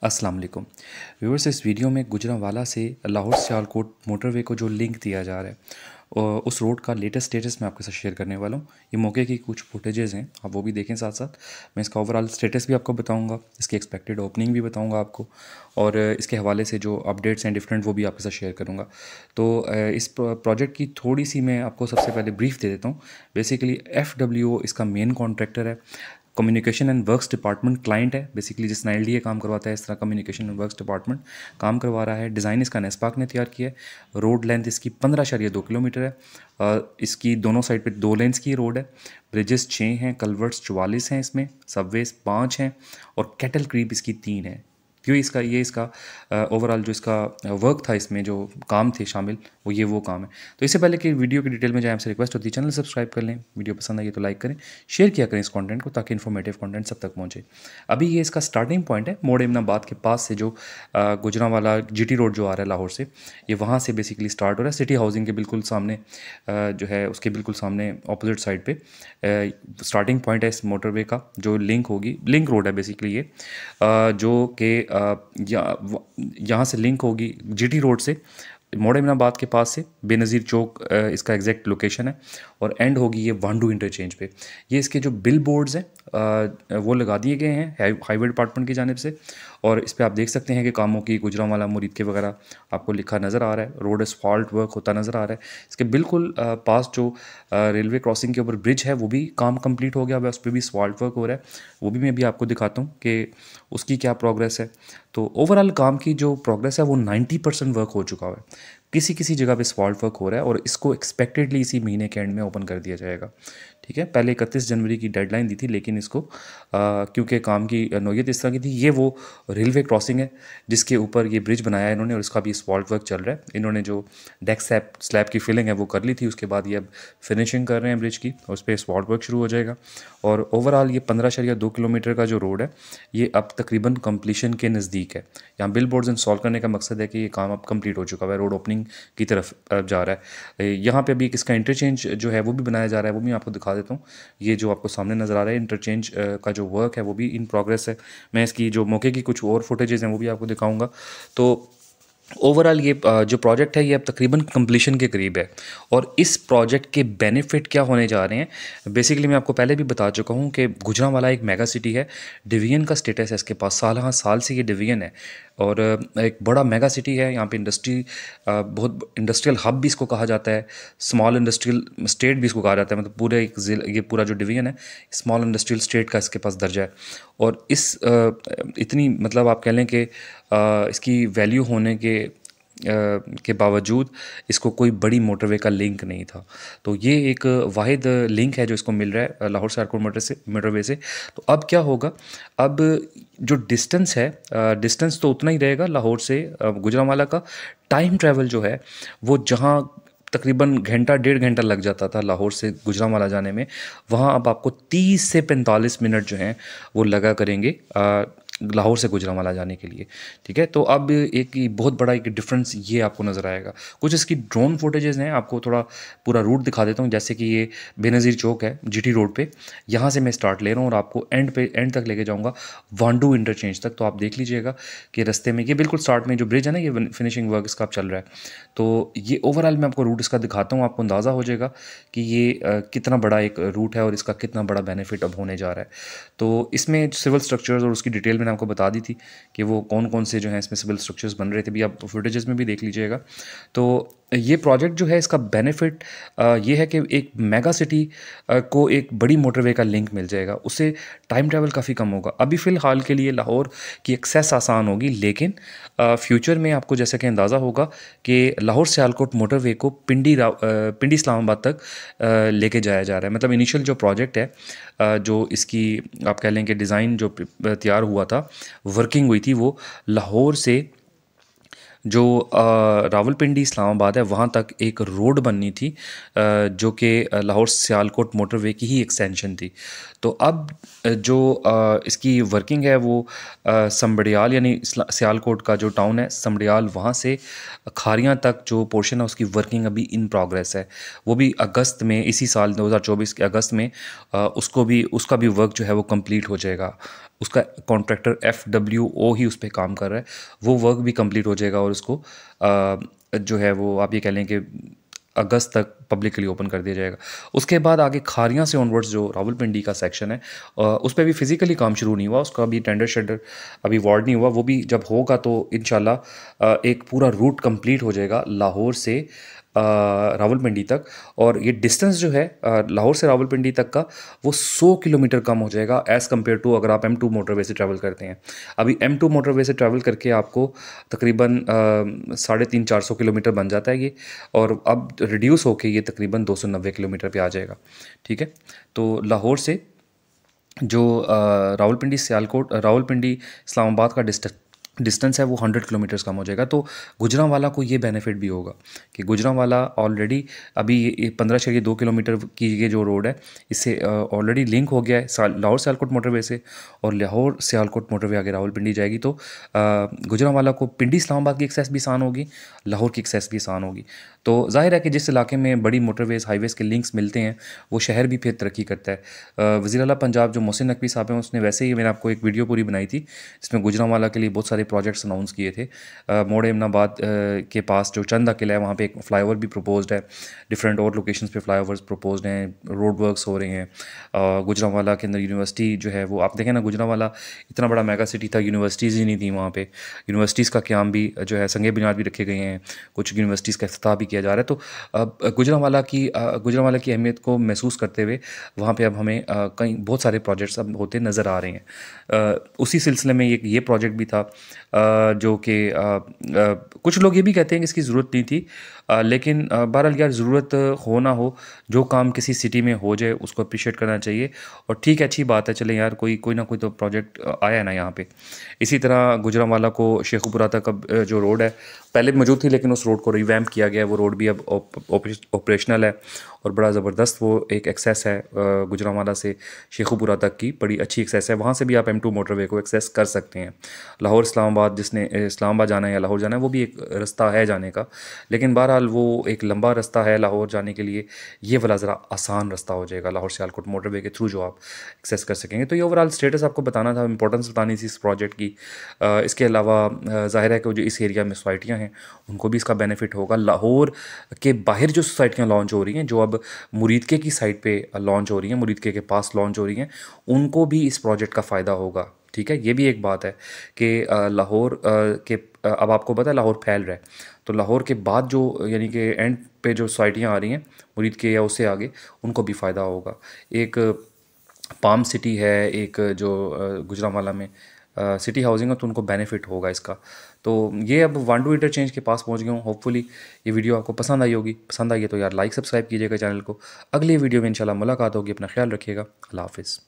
अस्सलाम वालेकुम व्यूअर्स। इस वीडियो में गुजरांवाला से लाहौर सियालकोट मोटरवे को जो लिंक दिया जा रहा है और उस रोड का लेटेस्ट स्टेटस मैं आपके साथ शेयर करने वाला हूँ। ये मौके की कुछ फुटेजेस हैं, आप वो भी देखें। साथ साथ मैं इसका ओवरऑल स्टेटस भी आपको बताऊँगा, इसकी एक्सपेक्टेड ओपनिंग भी बताऊँगा आपको, और इसके हवाले से जो अपडेट्स हैं डिफरेंट वो भी आपके साथ शेयर करूँगा। तो इस प्रोजेक्ट की थोड़ी सी मैं आपको सबसे पहले ब्रीफ दे देता हूँ। बेसिकली FWO इसका मेन कॉन्ट्रैक्टर है। Communication and works department client है। बेसिकली जिस NILDA काम करवाता है, इस तरह कम्युनिकेशन एंड वर्क्स डिपार्टमेंट काम करवा रहा है। डिज़ाइन इसका नेस्पाक ने तैयार किया है। रोड लेंथ इसकी 15.2 किलोमीटर है। इसकी दोनों साइड पे 2 लेन्स की रोड है। ब्रिजेस 6 हैं, कलवर्ट्स 44 हैं, इसमें सबवेज 5 हैं और कैटल क्रीप इसकी 3 है। क्यों इसका ओवरऑल जो इसका वर्क था, इसमें जो काम थे शामिल, वो काम है। तो इससे पहले कि वीडियो की डिटेल में जाए, आपसे रिक्वेस्ट होती है चैनल सब्सक्राइब कर लें, वीडियो पसंद आई तो लाइक करें, शेयर किया करें इस कंटेंट को, ताकि इन्फॉर्मेटिव कंटेंट सब तक पहुंचे। अभी ये इसका स्टार्टिंग पॉइंट है मोड़ इमनाबाद के पास से, जो गुजरांवाला GT रोड जो आ रहा है लाहौर से, ये वहाँ से बेसिकली स्टार्ट हो रहा है। सिटी हाउसिंग के बिल्कुल सामने जो है, उसके बिल्कुल सामने अपोजिट साइड पे स्टार्टिंग पॉइंट है इस मोटरवे का। जो लिंक रोड है बेसिकली ये, जो कि यहाँ से लिंक होगी GT रोड से मोड़ इमनाबाद के पास से बेनज़ीर चौक, इसका एग्जैक्ट लोकेशन है, और एंड होगी ये वांडू इंटरचेंज पे। ये इसके जो बिल बोर्ड्स हैं वो लगा दिए गए हैं हाईवे डिपार्टमेंट की जानिब से, और इस पर आप देख सकते हैं कि कामों की गुजरांवाला मुरीद के वगैरह आपको लिखा नज़र आ रहा है। रोड एसफॉल्ट वर्क होता नज़र आ रहा है। इसके बिल्कुल पास जो रेलवे क्रॉसिंग के ऊपर ब्रिज है, वो भी काम कंप्लीट हो गया है, उस पर भी एसफॉल्ट वर्क हो रहा है। वो भी मैं भी आपको दिखाता हूँ कि उसकी क्या प्रोग्रेस है। तो ओवरऑल काम की जो प्रोग्रेस है वो 90% वर्क हो चुका है। किसी किसी जगह पे एसफॉल्ट वर्क हो रहा है, और इसको एक्सपेक्टेडली इसी महीने के एंड में ओपन कर दिया जाएगा। ठीक है, पहले 31 जनवरी की डेडलाइन दी थी, लेकिन इसको क्योंकि काम की नौयत इस तरह की थी, ये वो रेलवे क्रॉसिंग है जिसके ऊपर ये ब्रिज बनाया है इन्होंने, और इसका भी एसफॉल्ट वर्क चल रहा है। इन्होंने जो डेक स्लैब की फिलिंग है वो कर ली थी, उसके बाद ये अब फिनिशिंग कर रहे हैं ब्रिज की, और उस पर एसफॉल्ट वर्क शुरू हो जाएगा। और ओवरऑल ये 15.2 किलोमीटर का जो रोड है, ये अब तकरीबन कंप्लीशन के नज़दीक है। यहाँ बिल बोर्ड्स इंस्टॉल करने का मकसद है कि ये काम अब कंप्लीट हो चुका है, रोड ओपनिंग की तरफ जा रहा है। यहाँ पे अभी इसका इंटरचेंज जो है वो भी बनाया जा रहा है, वो भी आपको दिखा देता हूँ। ये जो आपको सामने नज़र आ रहा है इंटरचेंज का जो वर्क है वो भी इन प्रोग्रेस है। मैं इसकी जो मौके की कुछ और फुटेजेस हैं वो भी आपको दिखाऊंगा। तो ओवरऑल ये जो प्रोजेक्ट है ये अब तकरीबन कंप्लीशन के करीब है। और इस प्रोजेक्ट के बेनिफिट क्या होने जा रहे हैं, बेसिकली मैं आपको पहले भी बता चुका हूँ कि गुजरांवाला एक मेगा सिटी है। डिवीजन का स्टेटस है इसके पास, साल से ये डिवीजन है, और एक बड़ा मेगा सिटी है। यहाँ पे इंडस्ट्री, बहुत इंडस्ट्रियल हब भी इसको कहा जाता है, स्मॉल इंडस्ट्रियल स्टेट भी इसको कहा जाता है। मतलब पूरे एक ये पूरा जो डिवीजन है स्मॉल इंडस्ट्रियल स्टेट का इसके पास दर्जा है। और इस इतनी मतलब आप कह लें कि इसकी वैल्यू होने के बावजूद इसको कोई बड़ी मोटरवे का लिंक नहीं था। तो ये एक वाहिद लिंक है जो इसको मिल रहा है लाहौर सियालकोट मोटरवे से। तो अब क्या होगा, अब जो डिस्टेंस है, डिस्टेंस तो उतना ही रहेगा लाहौर से गुजरांवाला का। टाइम ट्रैवल जो है वो जहाँ तकरीबन घंटा 1.5 घंटा लग जाता था लाहौर से गुजरांवाला जाने में, वहाँ अब आपको 30 से 45 मिनट जो हैं वो लगा करेंगे लाहौर से गुजरांवाला जाने के लिए। ठीक है, तो अब एक बहुत बड़ा एक डिफरेंस ये आपको नज़र आएगा। कुछ इसकी ड्रोन फुटेजेस हैं, आपको थोड़ा पूरा रूट दिखा देता हूँ। जैसे कि ये बेनज़ीर चौक है GT रोड पे, यहाँ से मैं स्टार्ट ले रहा हूँ और आपको एंड तक लेके जाऊँगा वांडू इंटरचेंज तक। तो आप देख लीजिएगा कि रास्ते में ये बिल्कुल स्टार्ट में जो ब्रिज है ना, ये फिनिशिंग वर्क इसका चल रहा है। तो ये ओवरऑल मैं आपको रूट इसका दिखाता हूँ, आपको अंदाज़ा हो जाएगा कि ये कितना बड़ा एक रूट है और इसका कितना बड़ा बेनिफिट अब होने जा रहा है। तो इसमें सिविल स्ट्रक्चर्स और उसकी डिटेल मैंने आपको बता दी थी कि वो कौन कौन से जो हैं इसमें सिविल स्ट्रक्चर्स बन रहे थे, भी आप फुटेजेस में भी देख लीजिएगा। तो ये प्रोजेक्ट जो है इसका बेनिफिट ये है कि एक मेगा सिटी को एक बड़ी मोटरवे का लिंक मिल जाएगा, उससे टाइम ट्रैवल काफ़ी कम होगा। अभी फ़िलहाल के लिए लाहौर की एक्सेस आसान होगी, लेकिन फ्यूचर में आपको जैसा कि अंदाज़ा होगा कि लाहौर सियालकोट मोटरवे को पिंडी इस्लामाबाद तक लेके जाया जा रहा है। मतलब इनिशियल जो प्रोजेक्ट है, जो इसकी आप कह लें कि डिज़ाइन जो तैयार हुआ था, वर्किंग हुई थी, वो लाहौर से जो रावलपिंडी इस्लामाबाद है वहाँ तक एक रोड बननी थी, जो कि लाहौर सियालकोट मोटरवे की ही एक्सटेंशन थी। तो अब जो इसकी वर्किंग है वो समबड़ियाल यानी सियालकोट का जो टाउन है समबड़ियाल, वहाँ से खारियाँ तक जो पोर्शन है उसकी वर्किंग अभी इन प्रोग्रेस है। वो भी अगस्त में, इसी साल 2024 के अगस्त में उसका भी वर्क जो है वो कंप्लीट हो जाएगा। उसका कॉन्ट्रैक्टर FWO ही उस पर काम कर रहा है, वो वर्क भी कंप्लीट हो जाएगा और उसको जो है वो आप ये कह लें कि अगस्त तक पब्लिक के लिए ओपन कर दिया जाएगा। उसके बाद आगे खारियां से ऑनवर्ड्स जो रावलपिंडी का सेक्शन है उस पर भी फिज़िकली काम शुरू नहीं हुआ, उसका भी टेंडर शेडर अभी वार्ड नहीं हुआ, वो भी जब होगा तो इंशाल्लाह एक पूरा रूट कंप्लीट हो जाएगा लाहौर से रावलपिंडी तक। और ये डिस्टेंस जो है लाहौर से रावलपिंडी तक का वो 100 किलोमीटर कम हो जाएगा एज़ कम्पेयर टू अगर आप M2 मोटरवे से ट्रैवल करते हैं। अभी M2 मोटरवे से ट्रैवल करके आपको तकरीबन 350-400 किलोमीटर बन जाता है ये, और अब रिड्यूस होके ये तकरीबन 290 किलोमीटर पे आ जाएगा। ठीक है, तो लाहौर से जो रावलपिंडी सियालकोट रावलपिंडी इस्लामाबाद का डिस्टेंस है वो 100 किलोमीटर्स कम हो जाएगा। तो गुजरांवाला को ये बेनिफिट भी होगा कि गुजरांवाला ऑलरेडी अभी ये 15.2 किलोमीटर की ये जो रोड है इससे ऑलरेडी लिंक हो गया है लाहौर सियालकोट मोटरवे से, और लाहौर सियालकोट मोटरवे आगे रावलपिंडी जाएगी तो गुजरांवाला को पिंडी इस्लामाबाद की एक्सेस भी आसान होगी, लाहौर की एक्सेस भी आसान होगी। तो जाहिर है कि जिस इलाके में बड़ी मोटरवेज़ हाईवेज़ के लिंक्स मिलते हैं वो शहर भी फिर तरक्की करता है। वज़ीर आला पंजाब जो मोहसिन नकवी साहब हैं उसने वैसे ही मैंने आपको एक वीडियो पूरी बनाई थी जिसमें गुजरांवाला के लिए बहुत सारे प्रोजेक्ट्स अनाउंस किए थे। मोड़ एमनाबाद के पास जो चंदा किला है वहाँ पे एक फ्लाईओवर भी प्रपोज्ड है, डिफरेंट और लोकेशंस पे फ्लाईओवर्स प्रपोज्ड हैं, रोड वर्क्स हो रहे हैं। गुजरांवाला के अंदर यूनिवर्सिटी जो है वो आप देखें ना, गुजरांवाला इतना बड़ा मेगा सिटी था, यूनिवर्सिटीज़ ही नहीं थी वहाँ पे, यूनिवर्सिटीज़ का क़याम भी जो है संगे बुनियाद भी रखे गए हैं, कुछ यूनिवर्सिटीज़ का इफ्तिताह भी किया जा रहा है। तो गुजरांवाला की अहमियत को महसूस करते हुए वहाँ पे अब हमें कई बहुत सारे प्रोजेक्ट्स अब होते नज़र आ रहे हैं। उसी सिलसिले में ये प्रोजेक्ट भी था जो कि कुछ लोग ये भी कहते हैं कि इसकी ज़रूरत नहीं थी, लेकिन बहरहाल यार ज़रूरत हो ना हो, जो काम किसी सिटी में हो जाए उसको अप्रिशिएट करना चाहिए। और ठीक है, अच्छी बात है, चलें यार कोई ना कोई तो प्रोजेक्ट आया है ना यहाँ पे। इसी तरह गुजरांवाला को शेखुपुरा तक अब जो रोड है पहले मौजूद थी लेकिन उस रोड को रिवैम्प किया गया है, वो रोड भी अब ऑपरेशनल है और बड़ा ज़बरदस्त वो एक एक्सेस है गुजरांवाला से शेखुपुरा तक की, बड़ी अच्छी एक्सेस है। वहाँ से भी आप M2 मोटरवे को एक्सेस कर सकते हैं। लाहौर इस्लामाबाद, जिसने इस्लामाबाद जाना है या लाहौर जाना है, वो भी एक रास्ता है जाने का, लेकिन बहरहाल वो एक लंबा रास्ता है लाहौर जाने के लिए, ये वाला ज़रा आसान रास्ता हो जाएगा लाहौर सियालकोट मोटरवे के थ्रू जो आप एक्सेस कर सकेंगे। तो ये ओवरऑल स्टेटस आपको बताना था, इंपॉर्टेंस बतानी थी इस प्रोजेक्ट की। इसके अलावा ज़ाहिर है कि जो इस एरिया में सोसाइटियाँ हैं उनको भी इसका बेनिफिट होगा। लाहौर के बाहर जो सोसाइटियाँ लॉन्च हो रही हैं, जो अब मुरीदके की साइड पे लॉन्च हो रही हैं, मुरीदके के पास लॉन्च हो रही हैं, उनको भी इस प्रोजेक्ट का फ़ायदा होगा। ठीक है, ये भी एक बात है कि लाहौर के अब आपको पता है लाहौर फैल रहा है, तो लाहौर के बाद जो यानी कि एंड पे जो सोसाइटियाँ आ रही हैं मुरीदके या उससे आगे, उनको भी फ़ायदा होगा। एक पाम सिटी है, एक जो गुजरांवाला में सिटी हाउसिंग है, तो उनको बेनिफिट होगा इसका। तो ये अब वांडू इंटरचेंज के पास पहुंच गया हूँ। होपफुली ये वीडियो आपको पसंद आई होगी। पसंद आई है तो यार लाइक सब्सक्राइब कीजिएगा चैनल को। अगली वीडियो में इंशाल्लाह मुलाकात होगी। अपना ख्याल रखिएगा। अल्लाह हाफिज़।